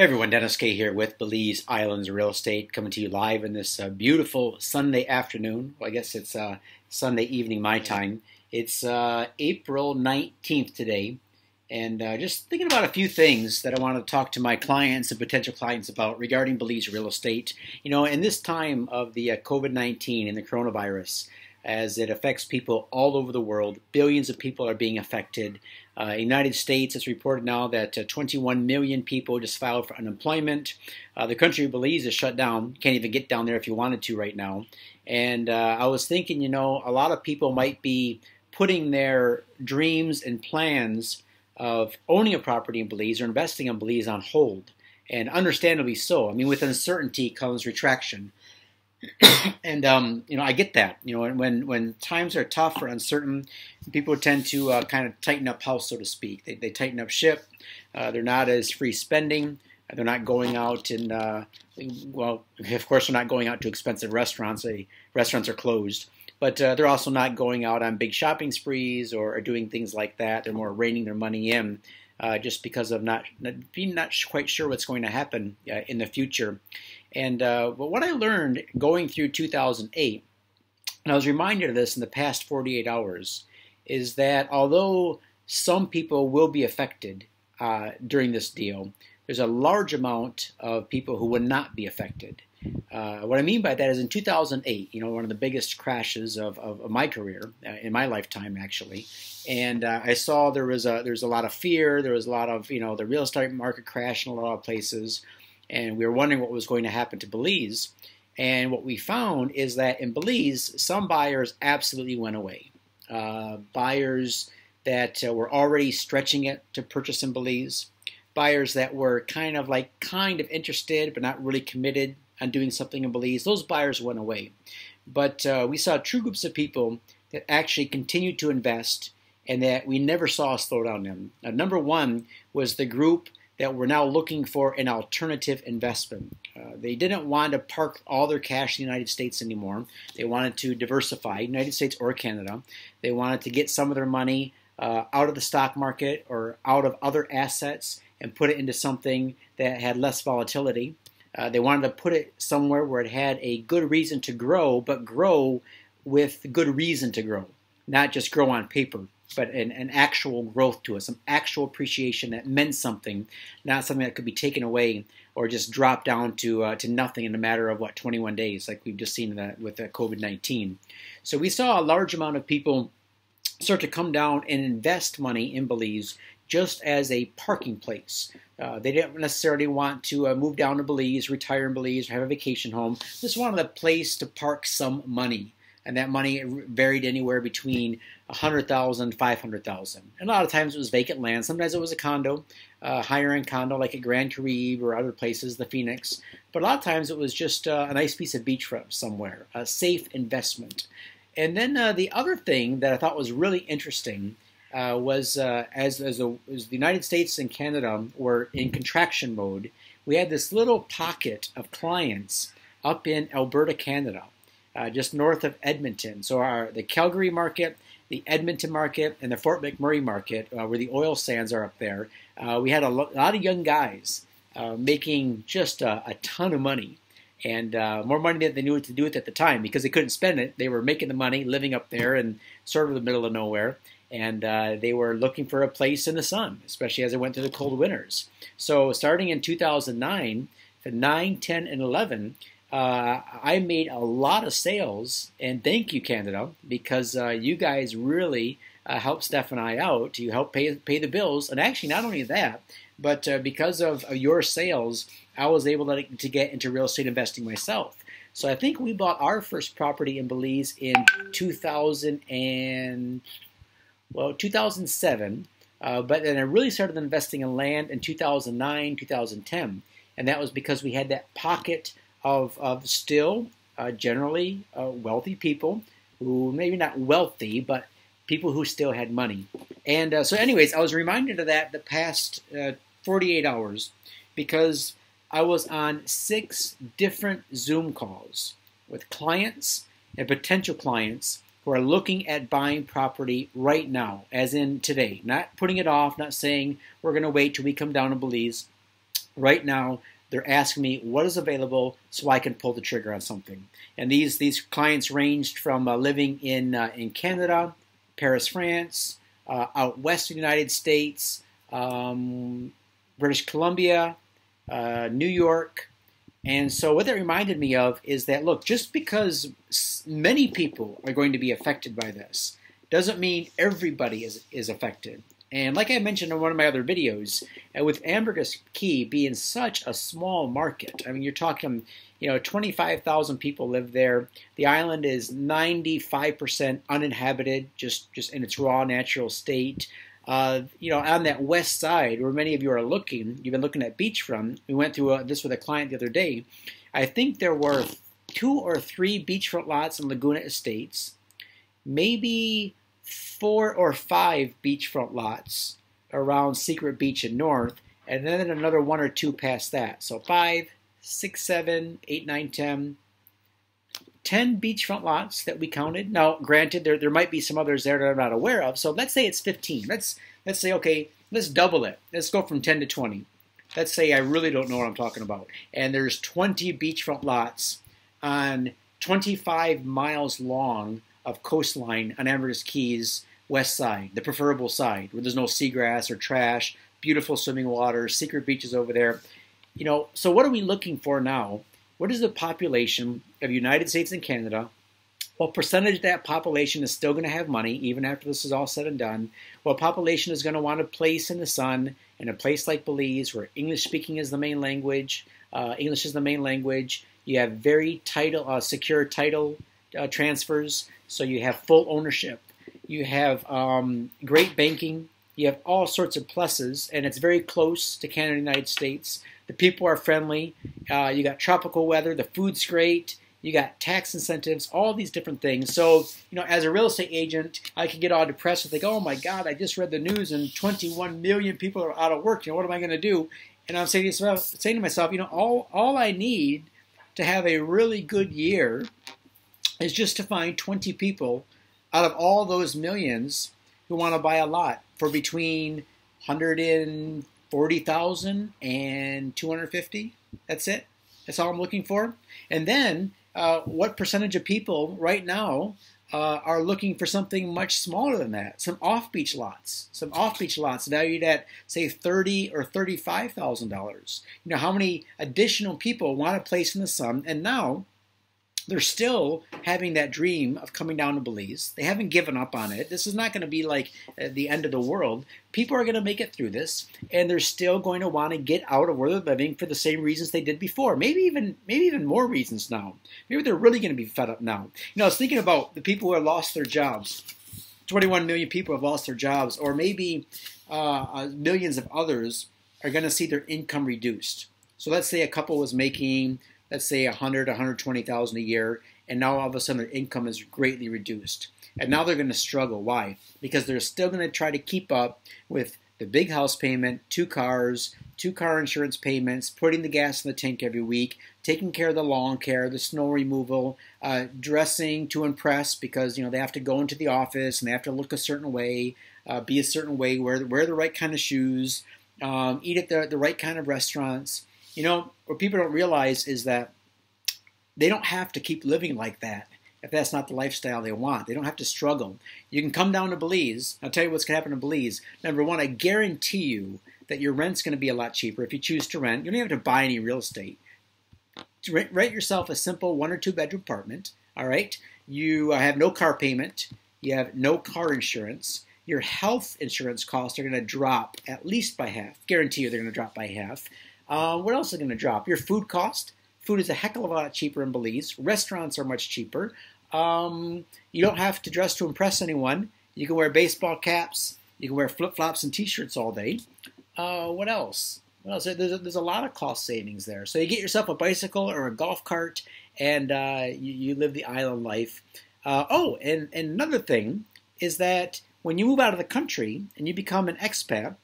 Hey everyone, Dennis K here with Belize Islands Real Estate, coming to you live in this beautiful Sunday afternoon. Well, I guess it's Sunday evening my time. It's April 19th today, and just thinking about a few things that I want to talk to my clients and potential clients about regarding Belize real estate. You know, in this time of the COVID-19 and the coronavirus, as it affects people all over the world. Billions of people are being affected. United States, it's reported now that 21 million people just filed for unemployment. The country of Belize is shut down. Can't even get down there if you wanted to right now. And I was thinking, you know, a lot of people might be putting their dreams and plans of owning a property in Belize or investing in Belize on hold. And understandably so. I mean, with uncertainty comes retraction. And you know, I get that. You know, when times are tough or uncertain, people tend to kind of tighten up house, so to speak. They tighten up ship. They're not as free spending. They're not going out and well, of course, they're not going out to expensive restaurants. Restaurants are closed, but they're also not going out on big shopping sprees or doing things like that. They're more reining their money in just because of not quite sure what's going to happen in the future. And but what I learned going through 2008, and I was reminded of this in the past 48 hours, is that although some people will be affected during this deal, there's a large amount of people who will not be affected. What I mean by that is in 2008, you know, one of the biggest crashes of my career, in my lifetime actually, and I saw there's a lot of fear, there was a lot of, you know, the real estate market crashed in a lot of places. And we were wondering what was going to happen to Belize. And what we found is that in Belize, some buyers absolutely went away. Buyers that were already stretching it to purchase in Belize. Buyers that were kind of interested but not really committed on doing something in Belize. Those buyers went away. But we saw true groups of people that actually continued to invest and that we never saw a slowdown in. Number one was the group that were now looking for an alternative investment. They didn't want to park all their cash in the United States anymore. They wanted to diversify, United States or Canada. They wanted to get some of their money out of the stock market or out of other assets and put it into something that had less volatility. They wanted to put it somewhere where it had a good reason to grow, but grow with good reason to grow, not just grow on paper, but an actual growth to it, some actual appreciation that meant something, not something that could be taken away or just drop down to nothing in a matter of, 21 days, like we've just seen with COVID-19. So we saw a large amount of people start to come down and invest money in Belize just as a parking place. They didn't necessarily want to move down to Belize, retire in Belize, or have a vacation home. Just wanted a place to park some money. And that money varied anywhere between $100,000 and $500,000. And a lot of times it was vacant land. Sometimes it was a condo, higher-end condo like at Grand Caribe or other places, the Phoenix. But a lot of times it was just a nice piece of beachfront somewhere, a safe investment. And then the other thing that I thought was really interesting was as the United States and Canada were in contraction mode, we had this little pocket of clients up in Alberta, Canada. Just north of Edmonton. So the Calgary market, the Edmonton market, and the Fort McMurray market, where the oil sands are up there, we had a lot of young guys making just a ton of money. And more money than they knew what to do with at the time because they couldn't spend it. They were making the money, living up there in sort of the middle of nowhere. And they were looking for a place in the sun, especially as they went through the cold winters. So starting in 2009, 9, 10, and 11, I made a lot of sales, and thank you, Canada, because you guys really helped Steph and I out. You helped pay the bills, and actually not only that, but because of your sales, I was able to get into real estate investing myself. So I think we bought our first property in Belize in 2007, but then I really started investing in land in 2009, 2010, and that was because we had that pocket of still generally wealthy people who maybe not wealthy, but people who still had money. And so anyways, I was reminded of that the past 48 hours because I was on 6 different Zoom calls with clients and potential clients who are looking at buying property right now, as in today, not putting it off, not saying we're going to wait till we come down to Belize. right now they're asking me what is available so I can pull the trigger on something. And these clients ranged from living in Canada, Paris, France, out west of the United States, British Columbia, New York. And so what that reminded me of is that, look, just because many people are going to be affected by this doesn't mean everybody is affected. And like I mentioned in one of my other videos, with Ambergris Caye being such a small market, I mean, you're talking, 25,000 people live there. The island is 95% uninhabited, just in its raw natural state. On that west side, where many of you are looking, you've been looking at beachfront. We went through this with a client the other day. I think there were 2 or 3 beachfront lots in Laguna Estates, maybe 4 or 5 beachfront lots around Secret Beach and North, and then another 1 or 2 past that. So 5, 6, 7, 8, 9, 10 beachfront lots that we counted. Now, granted, there might be some others there that I'm not aware of. So let's say it's 15. Let's say, okay, let's double it. Let's go from 10 to 20. Let's say I really don't know what I'm talking about. And there's 20 beachfront lots on 25 miles long of coastline on Ambergris Caye's west side, the preferable side, where there's no seagrass or trash, beautiful swimming water, secret beaches over there. So what are we looking for now? What is the population of the United States and Canada? What percentage of that population is still going to have money, even after this is all said and done? What population is going to want a place in the sun, in a place like Belize, where English speaking is the main language, English is the main language. You have very secure title transfers, so you have full ownership. You have great banking. You have all sorts of pluses, and it's very close to Canada and the United States. The people are friendly. You got tropical weather. The food's great. You got tax incentives, all these different things. So, as a real estate agent, I could get all depressed and think, oh my God, I just read the news and 21 million people are out of work. What am I going to do? And I'm saying to myself, all I need to have a really good year is just to find 20 people out of all those millions who want to buy a lot for between 140,000 and 250. That's it. That's all I'm looking for. And then what percentage of people right now are looking for something much smaller than that? Some off-beach lots. Some off-beach lots valued at, say, $30,000 or $35,000. How many additional people want a place in the sun? And now they're still having that dream of coming down to Belize. They haven't given up on it. This is not going to be like the end of the world. People are going to make it through this, and they're still going to want to get out of where they're living for the same reasons they did before. Maybe even more reasons now. Maybe they're really going to be fed up now. I was thinking about the people who have lost their jobs. 21 million people have lost their jobs, or maybe millions of others are going to see their income reduced. So let's say a couple was making, let's say, $100,000, $120,000 a year, and now all of a sudden their income is greatly reduced. And now they're going to struggle. Why? Because they're still going to try to keep up with the big house payment, 2 cars, 2 car insurance payments, putting the gas in the tank every week, taking care of the lawn care, the snow removal, dressing to impress because they have to go into the office and they have to look a certain way, be a certain way, wear the right kind of shoes, eat at the right kind of restaurants. What people don't realize is that they don't have to keep living like that if that's not the lifestyle they want. They don't have to struggle. You can come down to Belize. I'll tell you what's going to happen in Belize. Number one, I guarantee you that your rent's going to be a lot cheaper if you choose to rent. You don't even have to buy any real estate. Rent yourself a simple 1 or 2 bedroom apartment. All right. You have no car payment. You have no car insurance. Your health insurance costs are going to drop at least by half. Guarantee you they're going to drop by half. What else is going to drop? Your food cost. Food is a heck of a lot cheaper in Belize. Restaurants are much cheaper. You don't have to dress to impress anyone. You can wear baseball caps. You can wear flip-flops and T-shirts all day. What else? There's a lot of cost savings there. So you get yourself a bicycle or a golf cart, and you live the island life. And another thing is that when you move out of the country and you become an expat,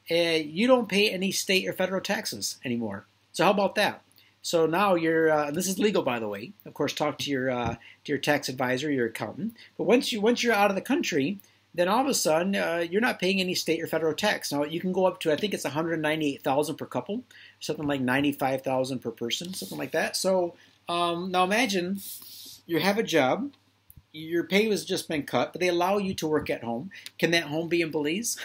you don't pay any state or federal taxes anymore. So how about that? So now you're, this is legal, by the way. Of course, talk to your tax advisor, your accountant. But once you're out of the country, then all of a sudden you're not paying any state or federal tax. Now you can go up to, I think it's $198,000 per couple, something like $95,000 per person, something like that. So now imagine you have a job, your pay has just been cut, but they allow you to work at home. Can that home be in Belize?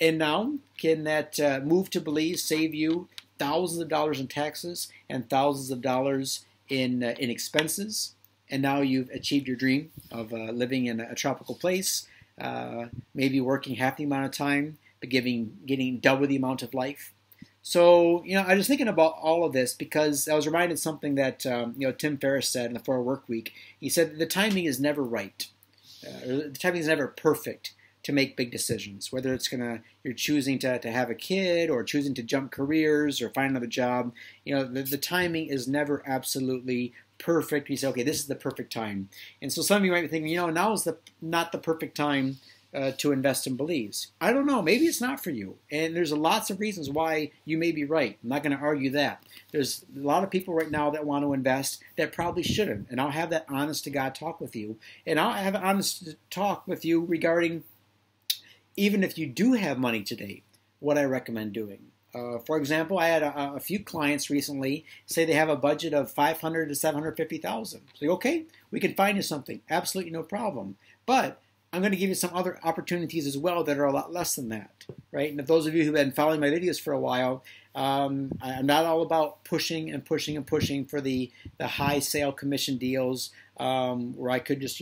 And now, can that move to Belize save you thousands of dollars in taxes and thousands of dollars in expenses? And now you've achieved your dream of living in a tropical place, maybe working half the amount of time, but getting double the amount of life. So, I was thinking about all of this because I was reminded of something that Tim Ferriss said in the 4 Work Week. He said the timing is never right. The timing is never perfect to make big decisions, whether it's you're choosing to have a kid or choosing to jump careers or find another job. The timing is never absolutely perfect. You say, okay, this is the perfect time. And so some of you might be thinking, now is not the perfect time to invest in Belize. I don't know. Maybe it's not for you. And there's lots of reasons why you may be right. I'm not going to argue that. There's a lot of people right now that want to invest that probably shouldn't. And I'll have that honest to God talk with you. And I'll have an honest talk with you regarding, even if you do have money today, what I recommend doing. For example, I had a few clients recently say they have a budget of $500,000 to $750,000. So, okay, we can find you something. Absolutely no problem. But I'm going to give you some other opportunities as well that are a lot less than that, right? And if those of you who've been following my videos for a while, I'm not all about pushing and pushing and pushing for the high sale commission deals where I could just,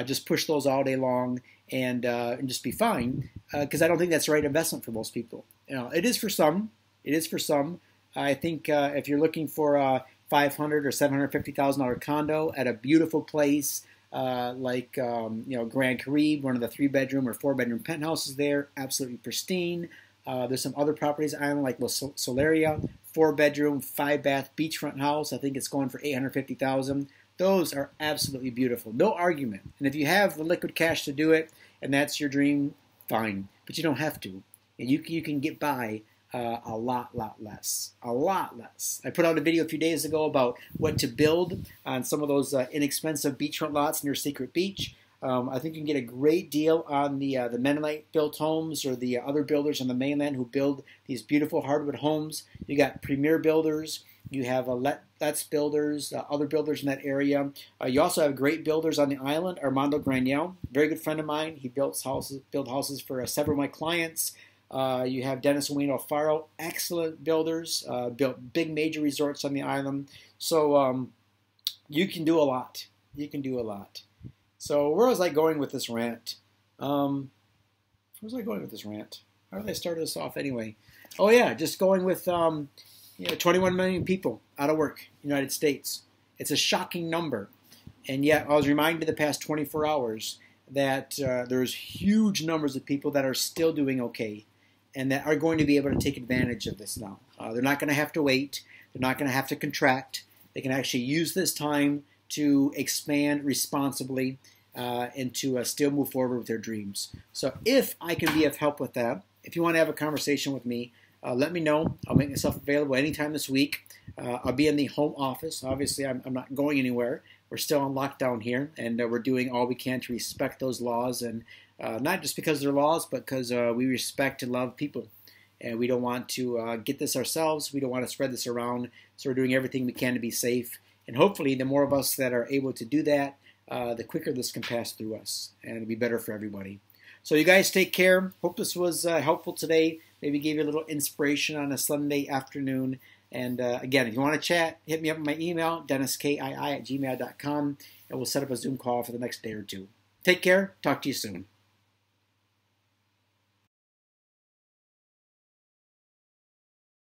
just push those all day long and just be fine, because I don't think that's the right investment for most people. It is for some. It is for some. I think if you're looking for a $500,000 or $750,000 condo at a beautiful place like Grand Caribe, one of the 3-bedroom or 4-bedroom penthouses there, absolutely pristine. There's some other properties on the island like La Solaria, 4-bedroom, 5-bath beachfront house. I think it's going for $850,000. Those are absolutely beautiful. No argument. And if you have the liquid cash to do it, and that's your dream, fine. But you don't have to. And you can get by a lot less. A lot less. I put out a video a few days ago about what to build on some of those inexpensive beachfront lots near Secret Beach. I think you can get a great deal on the Mennonite-built homes or the other builders on the mainland who build these beautiful hardwood homes. You got Premier Builders. You have Let's Builders, other builders in that area. You also have great builders on the island. Armando Granell, very good friend of mine. He built houses for several of my clients. You have Dennis and Wayne Alfaro, excellent builders, built big major resorts on the island. So you can do a lot. You can do a lot. So where was I going with this rant? How did I start this off anyway? Oh yeah, just going with 21 million people out of work in the United States. It's a shocking number. And yet I was reminded the past 24 hours that there's huge numbers of people that are still doing okay and that are going to be able to take advantage of this now. They're not going to have to wait. They're not going to have to contract. They can actually use this time to expand responsibly and to still move forward with their dreams. So if I can be of help with that, if you want to have a conversation with me, let me know. I'll make myself available anytime this week. I'll be in the home office. Obviously, I'm not going anywhere. We're still on lockdown here, and we're doing all we can to respect those laws, and not just because they're laws, but because we respect and love people. And we don't want to get this ourselves. We don't want to spread this around, so we're doing everything we can to be safe. And hopefully, the more of us that are able to do that, the quicker this can pass through us, and it'll be better for everybody. So you guys take care. Hope this was helpful today. Maybe gave you a little inspiration on a Sunday afternoon. And again, if you want to chat, hit me up on my email, denniskii@gmail.com, and we'll set up a Zoom call for the next day or two. Take care. Talk to you soon.